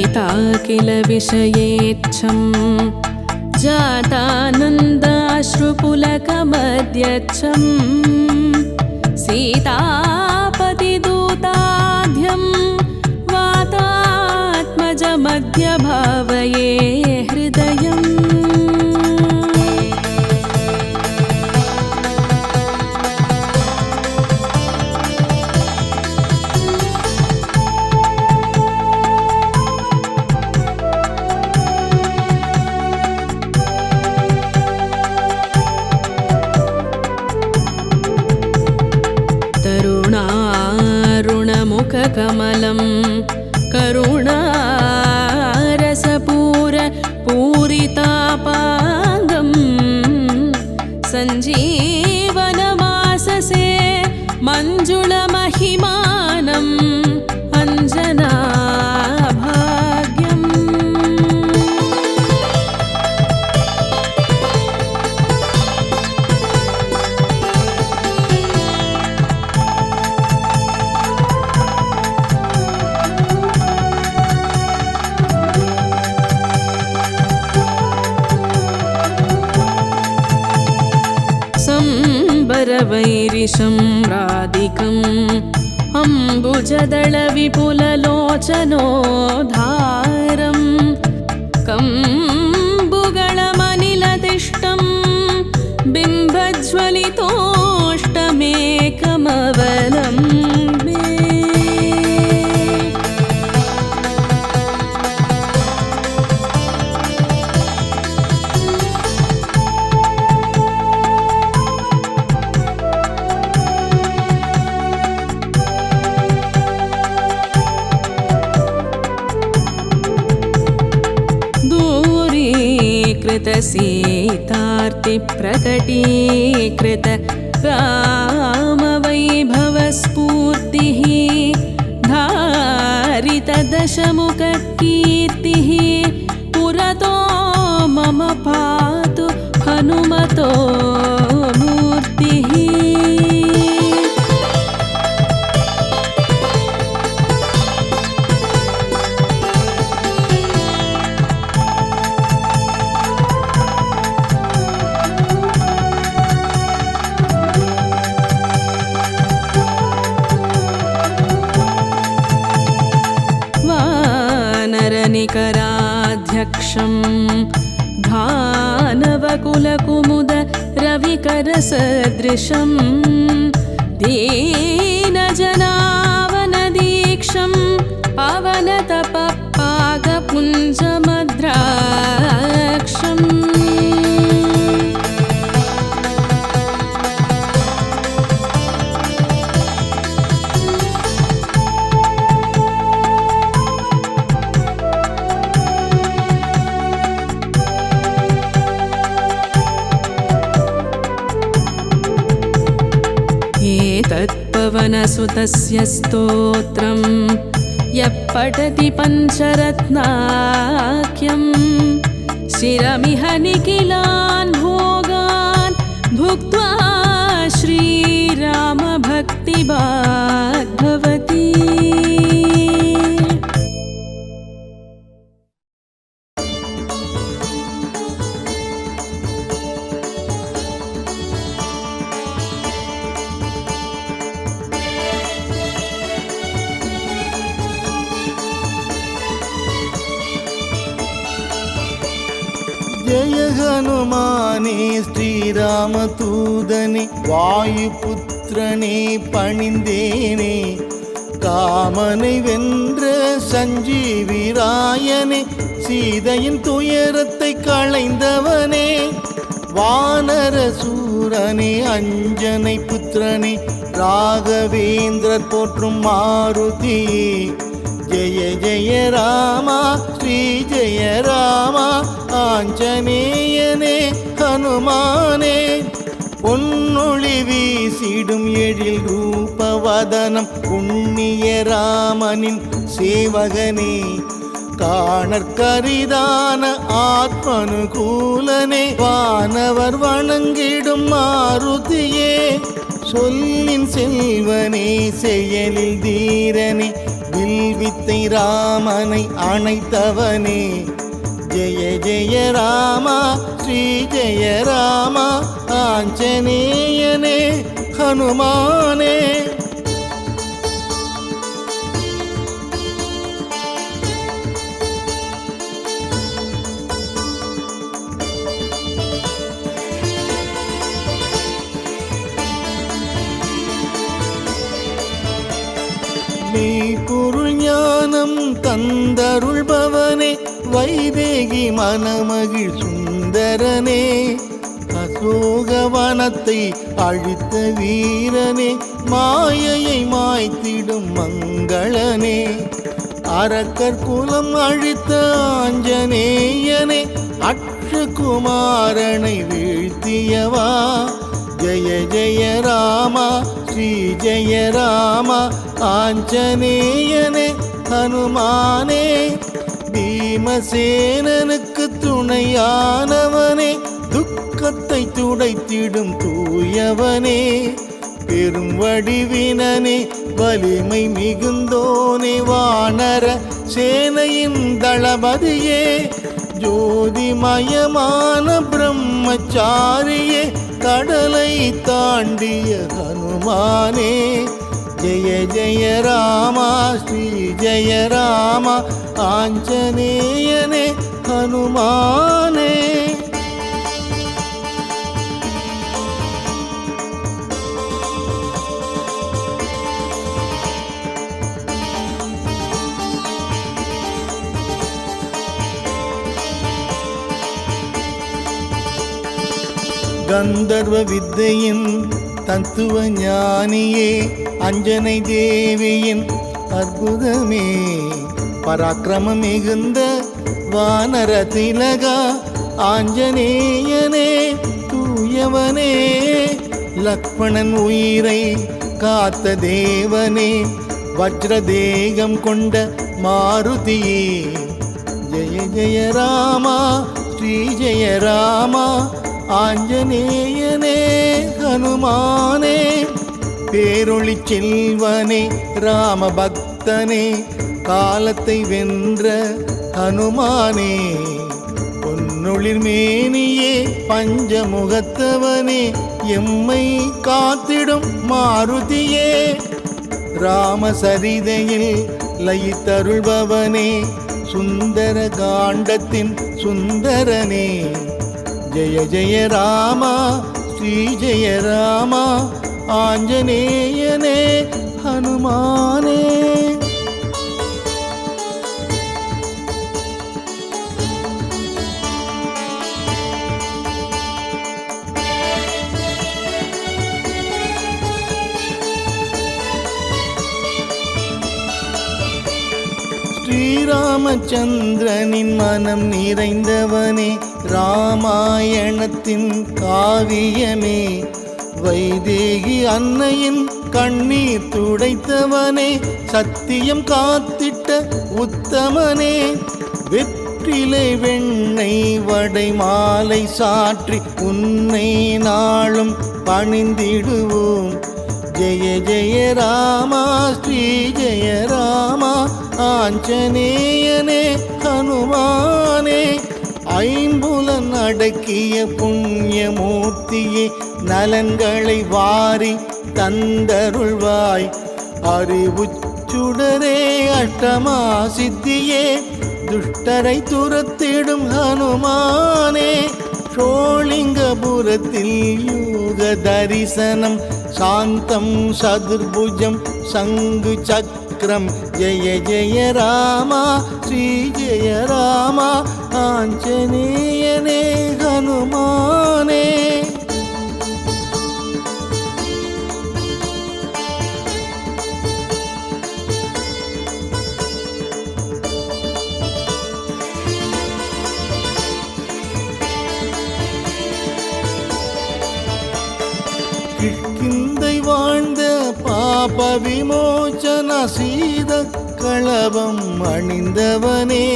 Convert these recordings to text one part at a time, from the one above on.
पिता किल विषयेच्छं जातानन्दाश्रुपुलकमद्यच्छं सीतापतिदूताढ्यं वातात्मजमद्य भावये हृदयम्। कमलं करुणारसपूरितापाङ्गं सञ्जीवनमाससे मञ्जुलमहिमानम् अञ्जनाभाग्यम्। वैरिशं राधिकम् अम्बुजदलविपुललोचनोद्धारं कम्बुगळमनिलतिष्ठं बिम्बज्वलितोष्टमेकमवलम्बे। सीतार्तिप्रकटीकृत रामवैभवस्फूर्तिः धारितदशमुखकीर्तिः पुरतो मम पातु हनुमतो मूर्तिः। निकराध्यक्षं भानवकुलकुमुद रविकरसदृशं दीनजनावनदीक्षं पवनतपपागपुञ्जमद्राक्षम्। पवनसुतस्य स्तोत्रं यः पठति पञ्चरत्नाख्यं शिरमिह निखिलान् भोगान् भुक्त्वा श्रीरामभक्तिभाग् भवति। जय हनुमाने श्रीरामदूतने वायुपुत्रने पणिந்தேனே காமனை வென்ற சஞ்சீவிராயனே சீதையின் துயரத்தை களைந்தவனே வானர சூரனே அஞ்சனை புத்திரனே ராகவேந்திரர் போற்றும் மாருதியே जय जय रामा श्री जय रामा ஆஞ்சநேயனே ஹனுமானே பொன்னொளி வீசிடும் எழில் ரூபவதனம் புண்ணிய ராமனின் சேவகனே காணற்கரிதான ஆத்மனுகூலனே வானவர் வணங்கிடும் மாருதியே சொல்லின் செல்வனே செயலில் தீரனே வில் வித்தை ராமனை அணைத்தவனே. ஜெய ஜெய ராமா ஸ்ரீ ஜெய ராமா ஆஞ்சநேயனே ஹனுமானே. மெய்ப்பொருள் ஞானம் தந்தருள்பவனே, வைதேகி மனமகிழ் சுந்தரனே. அசோகவனத்தை அழித்த வீரனே, மாயையை மாய்த்திடும் மங்களனே. அரக்கர் குலம் அழித்த ஆஞ்சநேயனே, அக்ஷகுமாரனை வீழ்த்தியவா. ஜெய ஜெய ராமா ஸ்ரீ ஜெய ராமா ஆஞ்சநேயனே ஹனுமானே. பீமசேனனுக்கு துணையானவனே, துக்கத்தை துடைத்திடும் தூயவனே. பெரும் வடிவினனே, வலிமை மிகுந்தோனே, வானர சேனையின் தளபதியே. ஜோதிமயமான பிரம்மச்சாரியே, கடலை தாண்டிய ஹனுமானே. ஜெய ஜெய ராமா ஸ்ரீ ஜெய ராமா ஆஞ்சநேயனே ஹனுமானே. கந்தர்வ வித்தையின் தத்துவ ஞானியே, அஞ்சனை தேவியின் அற்புதமே. பராக்கிரமம் மிகுந்த வானர திலகா ஆஞ்சநேயனே தூயவனே. லக்ஷ்மணன் உயிரை காத்த தேவனே, வஜ்ரதேகம் கொண்ட மாருதியே. ஜெய ஜெய ராமா ஸ்ரீ ஜெய ராமா ஆஞ்சநேயனே ஹனுமானே. பேரொளி செல்வனே ராம பக்தனே, காலத்தை வென்ற ஹனுமானே. பொன்னொளிர் மேனியே பஞ்சமுகத்தவனே, எம்மை காத்திடும் மாருதியே. ராமசரிதையில் லயித்தருள்பவனே, சுந்தர காண்டத்தின் சுந்தரனே. ஜெய ஜெய ராமா ஸ்ரீ ஜெய ராமா ஆஞ்சநேயனே ஹனுமானே. ஸ்ரீராமச்சந்திரனின் மனம் நிறைந்தவனே, ராமாயணத்தின் காவியமே. வைதேகி அன்னையின் கண்ணீர் துடைத்தவனே, சத்தியம் காத்திட்ட உத்தமனே. வெற்றிலை வெண்ணெய் வடை மாலை சாற்றி உன்னை நாளும் பணிந்திடுவோம். ஜெய ஜெய ராமா ஸ்ரீ ஜெய ராமா ஆஞ்சநேயனே ஹனுமானே. ஐம்புலன் அடக்கிய புண்ணியமூர்த்தியே, நலன்களை வாரி தந்தருள்வாய். அறிவுச்சுடரே அஷ்டமா சித்தியே, துஷ்டரை துரத்திடும் ஹனுமானே. ஷோலிங்கபுரத்தில் யோக தரிசனம், சாந்தம் சதுர்புஜம் சங்கு சக்கரம். ஜெய ஜெய ராமா ஸ்ரீ ஜெய ராமா ஆஞ்சநேயனே ஹனுமானே. கிஷ்கிந்தை வாழ்ந்த பாப விமோச்சன சீத களபம் அணிந்தவனே.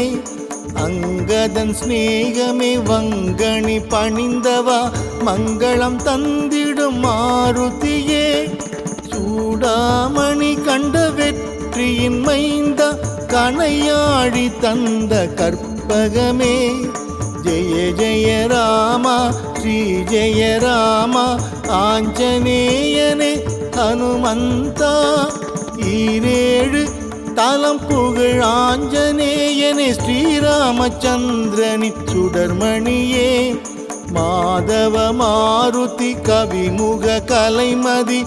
அங்கதன் ஸ்நேகமே வங்கணி பணிந்தவா, மங்களம் தந்திடும் மாருதியே. சூடாமணி கண்ட வெற்றியின் மைந்த கணையாழி தந்த கற்பகமே ஜெய ஜெய ராமா ஸ்ரீ ஜெய ராமா ஆஞ்சநேயனே ஹனுமந்தா ஈரேழு தலம் புகழ் ஆஞ்சநேயனே ஸ்ரீராமச்சந்திரனின் சுடர்மணியே மாதவ மாருதி கவிமுக கலைமதி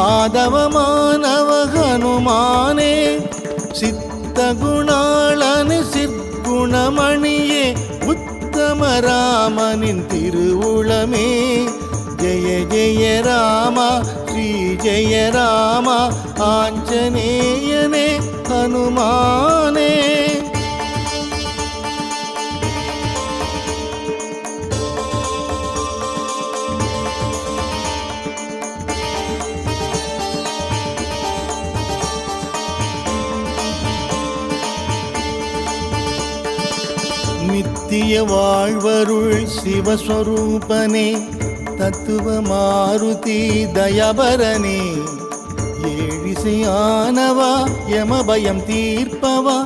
ஆதவமானவ ஹனுமானே சித்த குணாளனு சிற்குணமணியே உத்தம ராமனின் திருவுளமே ஜெய ஜெய ராமா ஸ்ரீ ஜெய ராமா ஆஞ்சநேயனே ஹனுமானே நித்திய வாழ்வருள் சிவஸ்வரூபனே தத்துவ மாருதி தயபரனே ஏழிசையானவா யமபயம் தீர்ப்பவா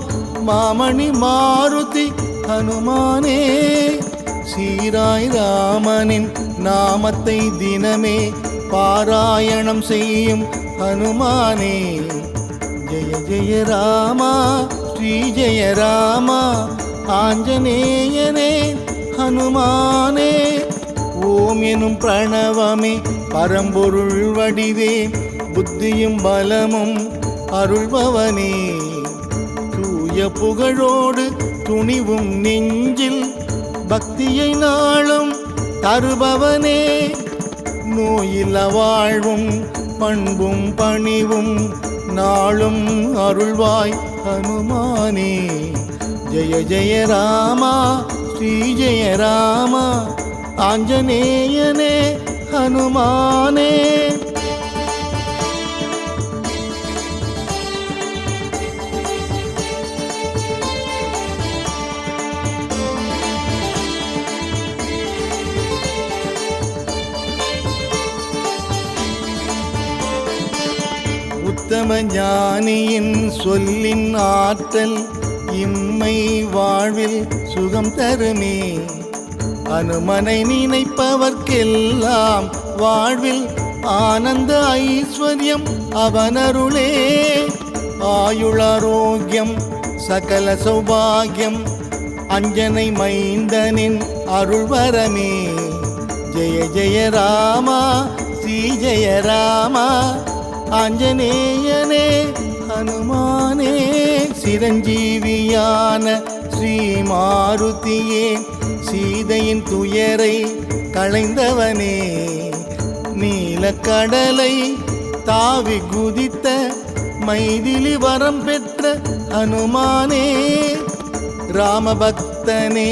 மாமணி மாருதி ஹனுமானே சீராய் ராமனின் நாமத்தை தினமே பாராயணம் செய்யும் ஹனுமானே ஜெய ஜெய ராமா ஸ்ரீ ஜெய ராமா ஆஞ்சநேயனே ஹனுமானே ஓம் எனும் பிரணவமே பரம்பொருள் வடிவே புத்தியும் பலமும் அருள்பவனே தூய புகழோடு துணிவும் நெஞ்சில் பக்தியை நாளும் தருபவனே நோயில்ல வாழ்வும் பண்பும் பணிவும் நாளும் அருள்வாய் ஹனுமானே ஜெய ஜெய ராமா ஸ்ரீ ஜெய ராமா ஆஞ்சநேயனே ஹனுமானே உத்தம ஞானியின் சொல்லின் ஆற்றல் இம்மை வாழ்வில் சுகம் தருமே அனுமனை நினைப்பவர்க்கெல்லாம் வாழ்வில் ஆனந்த ஐஸ்வர்யம் அவனருளே ஆயுளாரோக்கியம் சகல சௌபாகியம் அஞ்சனை மைந்தனின் அருள்வரமே ஜெய ஜெய ராமா ஸ்ரீ ஜெய ராமா ஆஞ்சநேயனே ஹனுமானே சிரஞ்சீவியான ஸ்ரீ மாருதியே சீதையின் துயரை களைந்தவனே நீலக்கடலை தாவி குதித்த மைதிலி வரம் பெற்ற ஹனுமானே ராமபக்தனே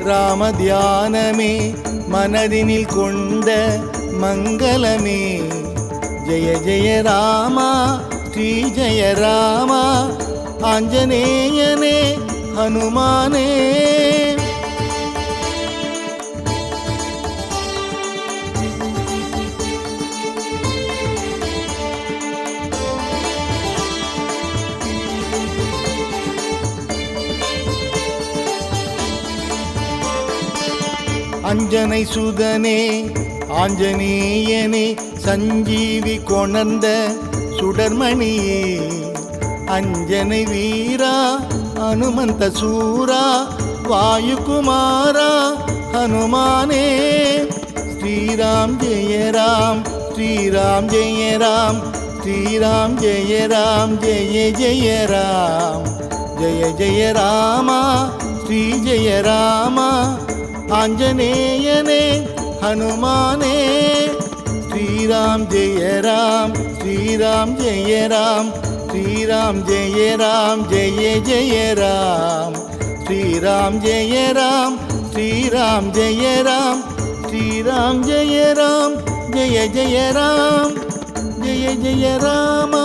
ராம தியானமே மனதினில் கொண்ட மங்களமே ஜெய ஜெய ராமா ஸ்ரீ ஜெய ராமா ஆஞ்சநேயனே ஹனுமானே அஞ்சனை சுதனே ஆஞ்சநேயனே சஞ்சீவி கொணர்ந்த சுடர்மணியே அஞ்சனை வீரா ஹனுமந்த சூரா வாயுகுமாரா ஹனுமானே ஸ்ரீராம் ஜெய ராம் ஸ்ரீராம் ஜெய ராம் ஸ்ரீராம் ஜெய ராம் ஜெய ஜெய ராம் ஜெய ஜெய ராமா ஸ்ரீ ஜெய ராமா ஆஞ்சநேயனே ஹனுமானே ஸ்ரீராம் ஜெய ராம் ஸ்ரீராம் ஜெய ராம் ஸ்ரீராம் ஜெய ராம் ஜெய ஜெய ராம் ஸ்ரீராம் ஜெய ராம் ஸ்ரீராம் ஜெய ராம் ஸ்ரீராம் ஜெய ராம் ஜெய ஜெய ராம் ஜெய ஜெய ராமா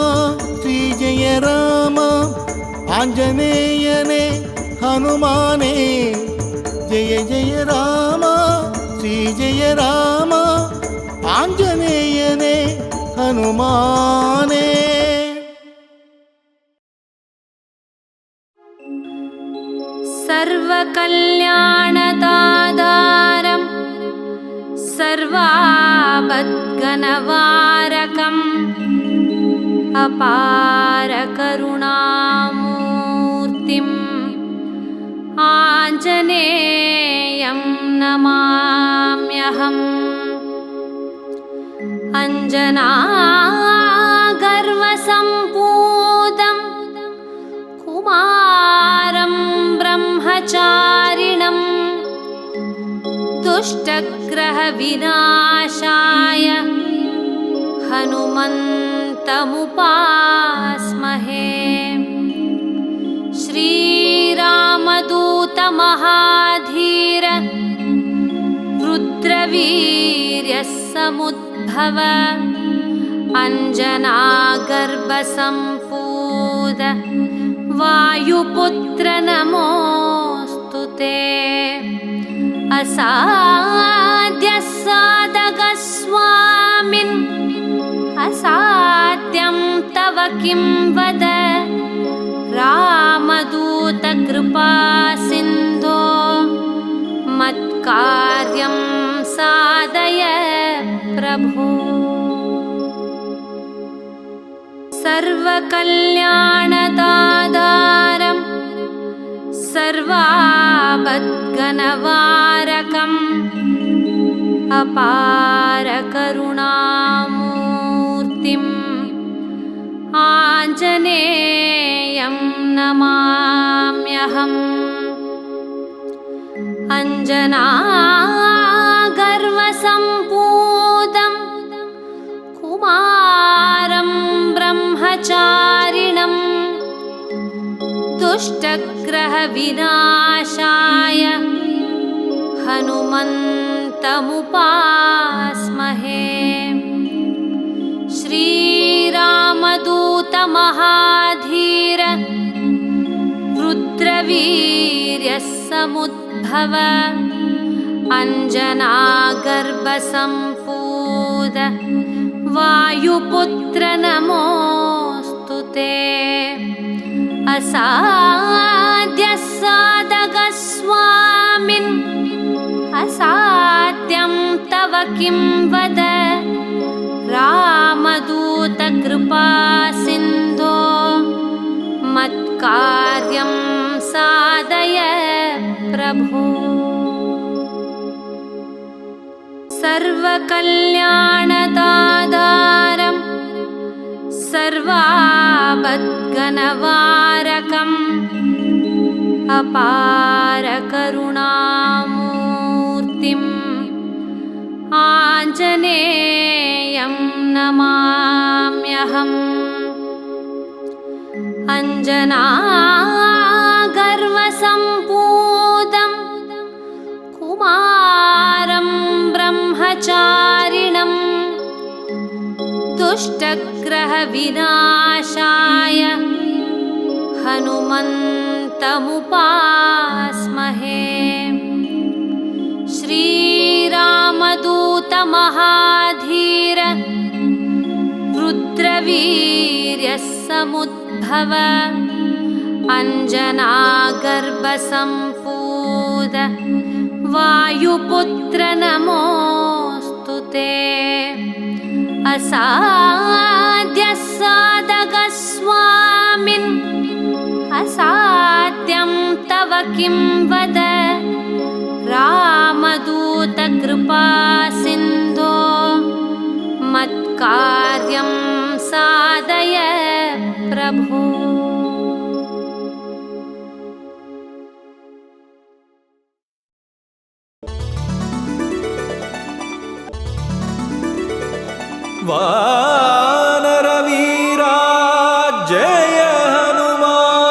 ஸ்ரீ ஜெய ராமா ஆஞ்சநேயனே ஹனுமானே ஜெய ஜெய ராமா ஸ்ரீ ஜெய ராமா ஆஞ்சநேயனே ஹனுமானே. सर्वकल्याणदातारं सर्वापद्घ्नवारकम् अपारकरुणामूर्तिम् आञ्जनेयं नमाम्यहम्। अञ्जनागर्वसम्पूतं कुमारं ब्रह्मचारिणं दुष्टग्रहविनाशाय हनुमन्तमुपास्महे। श्रीरामदूतमहाधीर रुद्रवीर्यसमुद्भव अञ्जनागर्भसम्पूत वायुपुत्र नमोऽस्तु ते। असाध्यसाधकस्वामिन् असाध्यं तव किं वद। रामदूतकृपासिन्धो मत्कार्यं साधय प्रभो। सर्वकल्याणदातारं सर्वापद्घ्नवारकम् अपारकरुणामूर्तिम् आञ्जनेयं नमाम्यहम्। अञ्जनागर्वसम्पूतं कुमारं ब्रह्मचारिणं दुष्टग्रहविनाशाय हनुमन्तमुपास्महे। श्रीरामदूतमहाधीर रुद्रवीर्यसमुद्भव अञ्जनागर्भसम्पूत वायुपुत्र नमोऽस्तु ते। असाध्यसाधकस्वामिन् असाध्यं तव किं वद। रामदूतकृपासिन्धो मत्कार्यं साधय प्रभो। सर्वकल्याणदातारं सर्वापद्घ्नवारकम् अपारकरुणामूर्तिम् आञ्जनेयं नमाम्यहम्। अञ्जनागर्वसम्पूतं कुमारं ब्रह्मचारिणं दुष्टग्रहविनाशाय हनुमन्तमुपास्महे। श्रीरामदूतमहाधीर रुद्रवीर्यसमुद्भव अञ्जनागर्भसम्पूत वायुपुत्र नमोऽस्तु ते। असाध्यसाधकस्वामिन् असाध्यं तव किं वद। रामदूतकृपासिन्धो मत्कार्यं साधय प्रभो। वानरवीरा जय हनुमान्।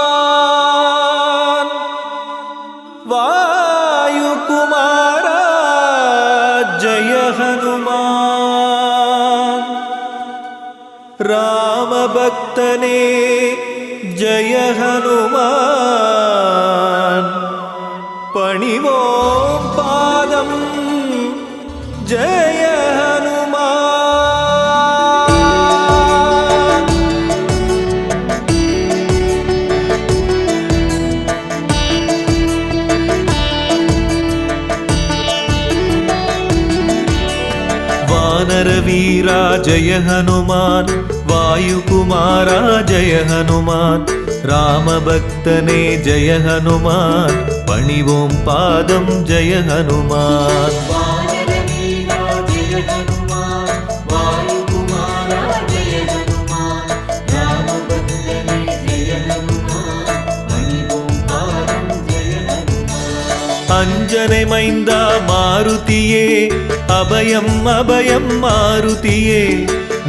वायुकुमारा जय हनुमान्। रामभक्तने जय हनुमान्। पणिवों पादं जय हनुमान्। வீரா ஜெய ஹனுமான் வாயுகுமாரா ஜெய ஹனுமான் ராமபக்தனே ஜெய ஹனுமான் பணிவோம் பாதம் ஜெய ஹனுமான் அஞ்சனை மைந்தா மாருதியே அபயம் அபயம் மாருதியே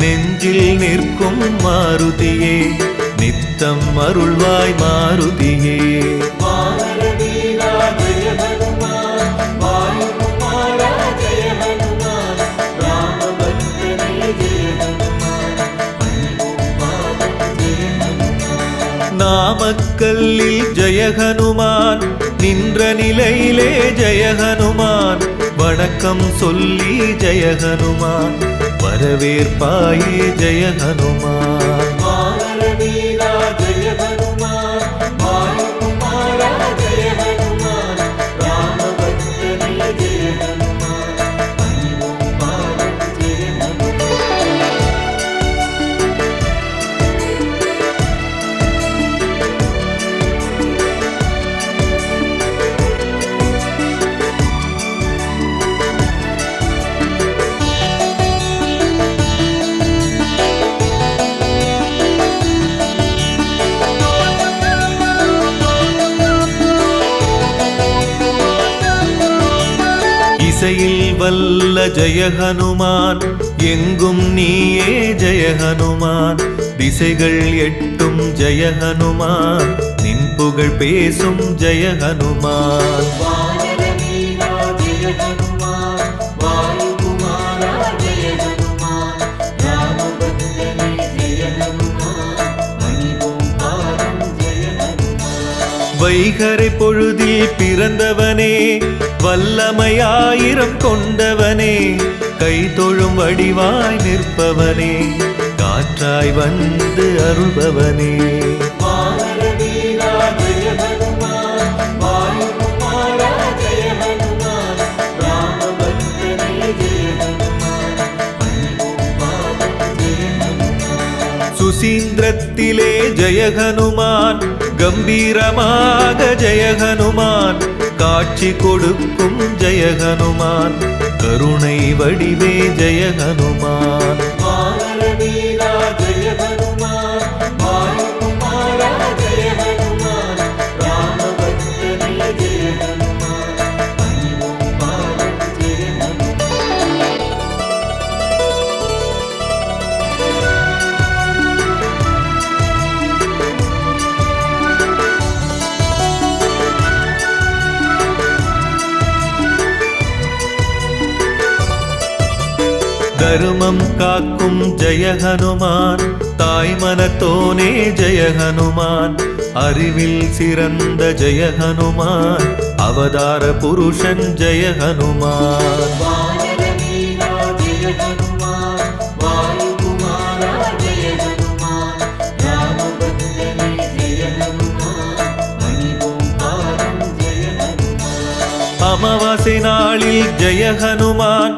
நெஞ்சில் நிற்கும் மாருதியே நித்தம் அருள்வாய் மாருதியே நாமக்கல்லில் ஜெய ஹனுமான் நின்ற நிலையிலே ஜெய ஹனுமான் வணக்கம் சொல்லி ஜெய ஹனுமான் வரவேற்பாயே ஜெய ஹனுமான் இசையில் வல்ல ஜெய ஹனுமான் எங்கும் நீயே ஜெய ஹனுமான் திசைகள் எட்டும் ஜெய ஹனுமான் நின் புகழ் பேசும் ஜெய ஹனுமான் வைகரை பொழுதில் பிறந்தவனே வல்லமையாயிரம் கொண்டவனே கை தொழும் வடிவாய் நிற்பவனே காற்றாய் வந்து அருள்பவனே சுசீந்திரத்திலே ஜெய ஹனுமான் கம்பீரமாக ஜெய ஹனுமான் காட்சி கொடுக்கும் ஜெய ஹனுமான் கருணை வடிவே ஜெய ஹனுமான் தருமம் காக்கும் ஜெய ஹனுமான் தாய் மனத்தோனே ஜெய ஹனுமான் அறிவில் சிறந்த ஜெய ஹனுமான் அவதார புருஷன் ஜெய ஹனுமான் அமாவாசை நாளில் ஜெய ஹனுமான்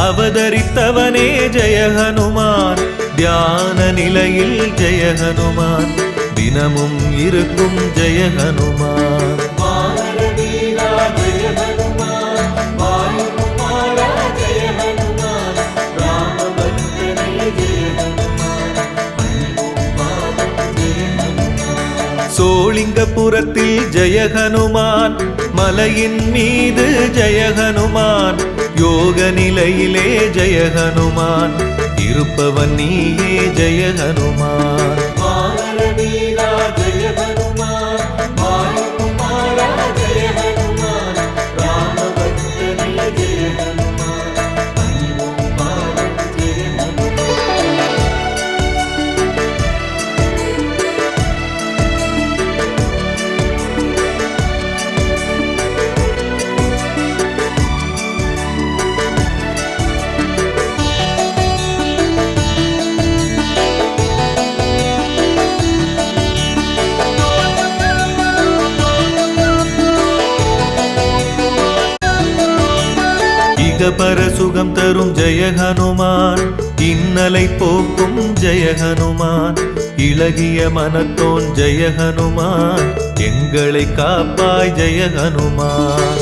அவதரித்தவனே ஜெய ஹனுமான் தியான நிலையில் ஜெய ஹனுமான் தினமும் இருக்கும் ஜெய ஹனுமான் சோளிங்கபுரத்தில் ஜெய ஹனுமான் மலையின் மீது ஜெய ஹனுமான் யோக நிலையிலே ஜெய ஹனுமான் இருப்பவன் நீயே ஜெய ஹனுமான் மிக பரசுகம் தரும் ஜெய ஹனுமான், இன்னலை போக்கும் ஜெய ஹனுமான், இளகிய மனத்தோன் ஜெய ஹனுமான், எங்களை காப்பாய் ஜெய ஹனுமான்.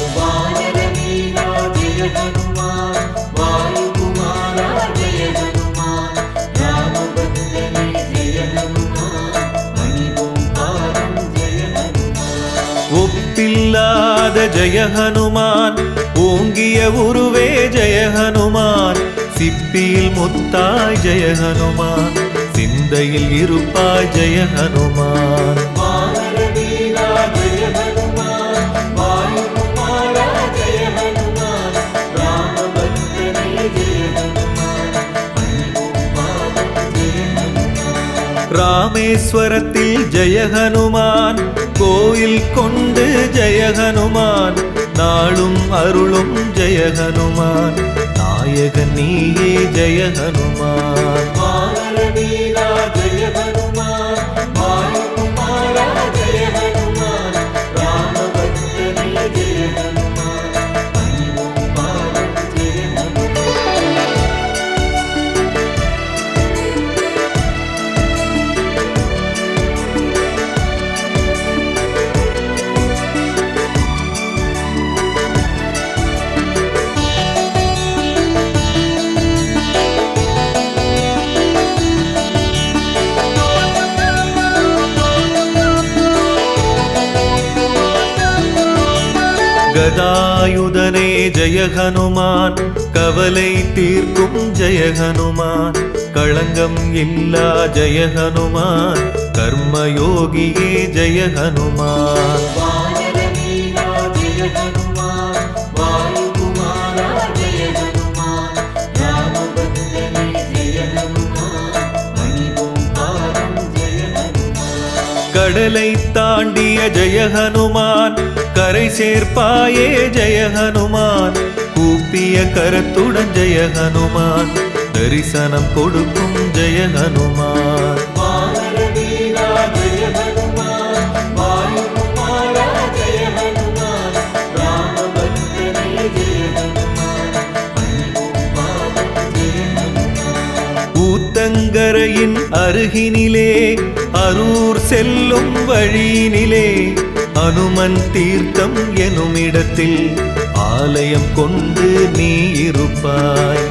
ஒப்பில்லாத ஜெய ஹனுமான், ஓங்கிய உருவே ஜெய ஹனுமான், சிப்பியில் முத்தாய் ஜெய ஹனுமான், சிந்தையில் இருப்பாய் ஜெய ஹனுமான். ராமேஸ்வரத்தில் ஜெய ஹனுமான், கோயில் கொண்டு ஜெய ஹனுமான், நாளும் அருளும் ஜெய ஹனுமான், நாயகன் நீயே ஜெய ஹனுமான். கதாயுதனே ஜெய ஹனுமான், கவலை தீர்க்கும் ஜெய ஹனுமான், களங்கம் இல்லா ஜெய ஹனுமான், கர்மயோகியே ஜெய ஹனுமான். கடலை தாண்டிய ஜெய ஹனுமான், கரை சேர்ப்பாயே ஜெய ஹனுமான், கூப்பிய கரத்துடன் ஜெய ஹனுமான், தரிசனம் கொடுக்கும் ஜெய ஹனுமான். ஊத்தங்கரையின் அருகினிலே, அரூர் செல்லும் வழியினிலே, அனுமன் தீர்த்தம் எனுமிடத்தில் ஆலயம் கொண்டு நீ இருப்பாய்.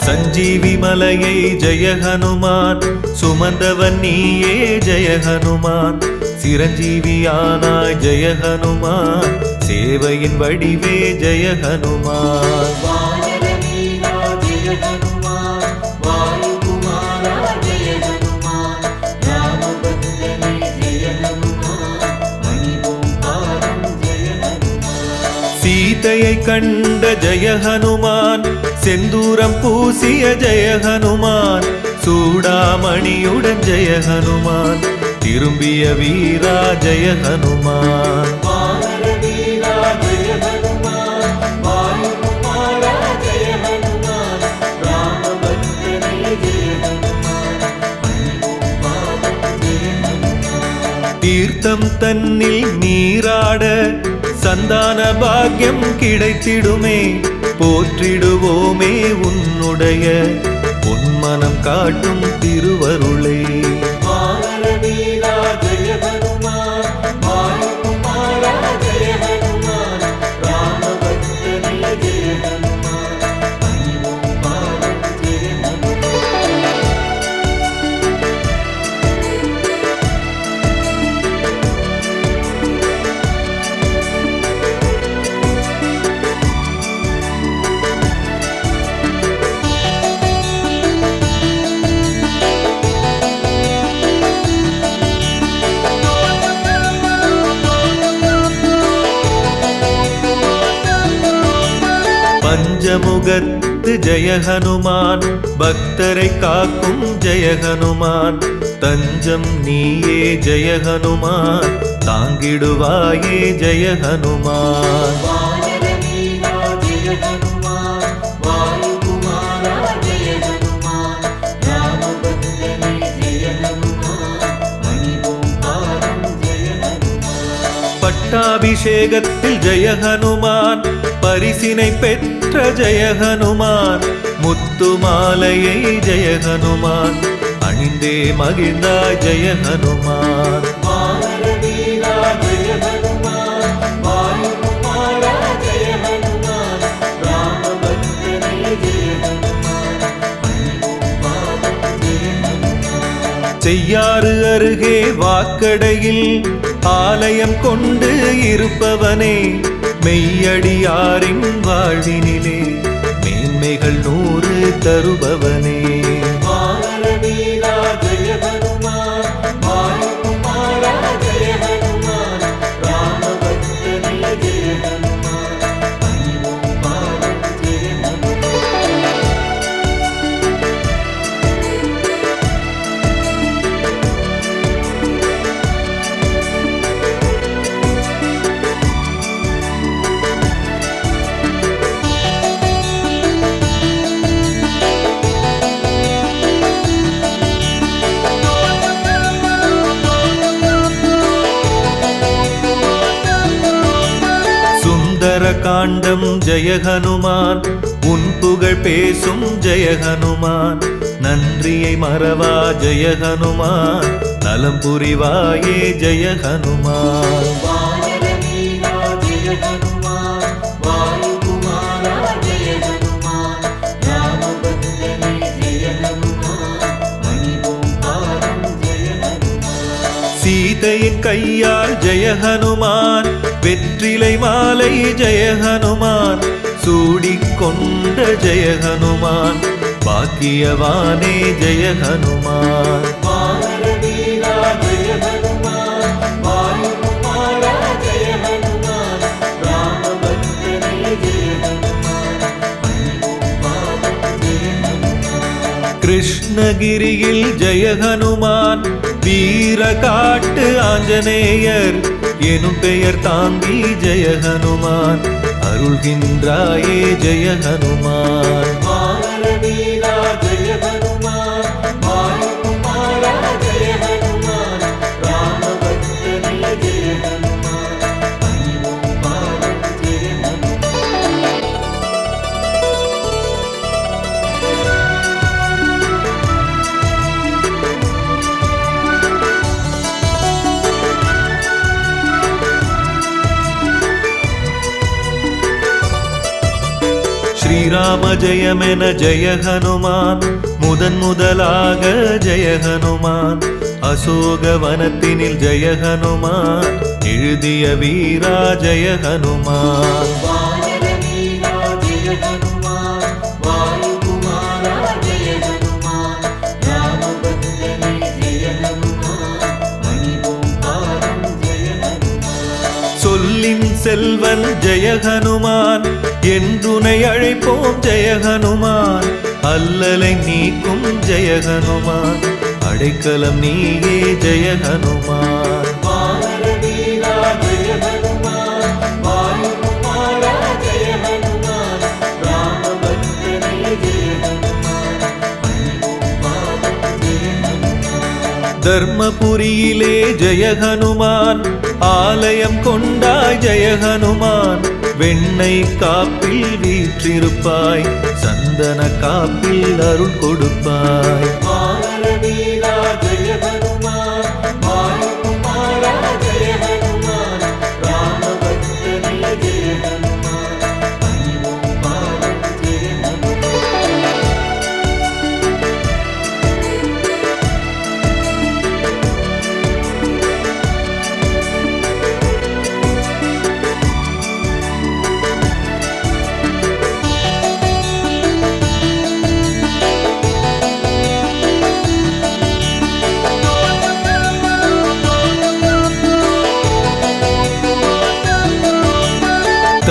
சஞ்சீவி மலையை ஜெய ஹனுமான், சுமந்தவன் நீயே ஜெய ஹனுமான், சிரஞ்சீவியானாய் ஜெய ஹனுமான், சேவையின் வடிவே ஜெய ஹனுமான். சீதையை கண்ட ஜெய ஹனுமான், செந்தூரம் பூசிய ஜெய ஹனுமான், சூடாமணியுடன் ஜெய ஹனுமான், திரும்பிய வீரா ஜெய ஹனுமான். தீர்த்தம் தன்னில் நீராட சந்தான பாக்கியம் கிடைத்திடுமே, போற்றிடுவோமே உன்னுடைய பொன்மனம் காட்டும் திருவருளை. பஞ்சமுகத் முத்து ஜெய ஹனுமான், பக்தரை காக்கும் ஜெய ஹனுமான், தஞ்சம் நீயே ஜெய ஹனுமான், தாங்கிடுவாயே ஜெய ஹனுமான். பட்டாபிஷேகத்தில் ஜெய ஹனுமான், பரிசினை பெற்ற ஜெய ஹனுமான், முத்து மாலையை ஜெய ஹனுமான், அணிந்தே மகிழ்ந்தாய் ஜெய ஹனுமான். செய்யாறு அருகே வாக்கடையில் ஆலயம் கொண்டு இருப்பவனே, மெய்யடியாரின் வாழ்வினிலே மேன்மைகள் 100 தருபவனே. காண்டம் ஜெய ஹனுமான், உன் புகழ் பேசும் ஜெய ஹனுமான், நன்றியை மறவா ஜெய ஹனுமான், நலம் புரிவாயே ஜெய ஹனுமான். சீதையின் கையால் ஜெய ஹனுமான், வெற்றிலை மாலை ஜெய ஹனுமான், சூடிக்கொண்ட ஜெய ஹனுமான், பாக்கியவானே ஜெய ஹனுமான். கிருஷ்ணகிரியில் ஜெய ஹனுமான், வீர காட்டு ஆஞ்சநேயர் எனும் பெயர் தாங்கி ஜெய ஹனுமான், அருள்கின்றாயே ஜெய ஹனுமான். ஸ்ரீராம ஜெயமென ஜெய ஹனுமான், முதலாக ஜெய ஹனுமான், அசோக வனத்தினில் ஜெய ஹனுமான், எழுதிய வீரா ஜெய ஹனுமான். சொல்லின் செல்வன் ஜெய ஹனுமான், என்றுனை அழைப்போம் ஜெய ஹனுமான், அல்லலை நீக்கும் ஜெய ஹனுமான், அடைக்கலம் நீயே ஜெய ஹனுமான். தர்மபுரியிலே ஜெய ஹனுமான், ஆலயம் கொண்டாய் ஜெய ஹனுமான், வெண்ணெய் காப்பில் வீற்றிருப்பாய், சந்தன காப்பில் அருள் கொடுப்பாய்.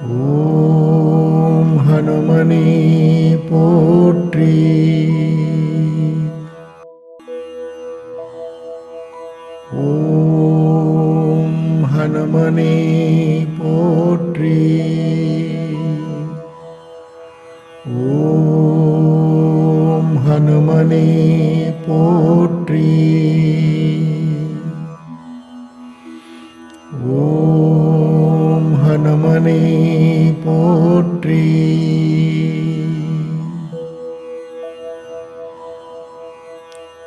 ஓம் ஹனுமனே போற்றி. ஓம் ஹனுமனே போற்றி. ஓம் ஹனுமனே போற்றி. ஓம் ஹனுமனே போற்றி.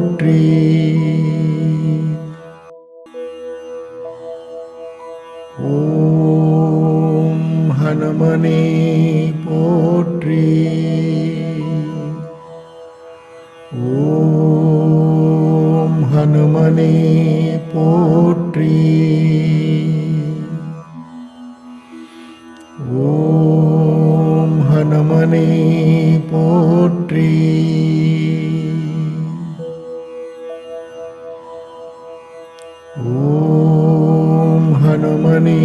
போற்றி. ஓம் ஹனுமனே போற்றி. ஓம் ஹனுமனே போற்றி. ஓம் ஹனுமனே போற்றி. ஓம் ஹனுமனே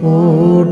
போற்றி.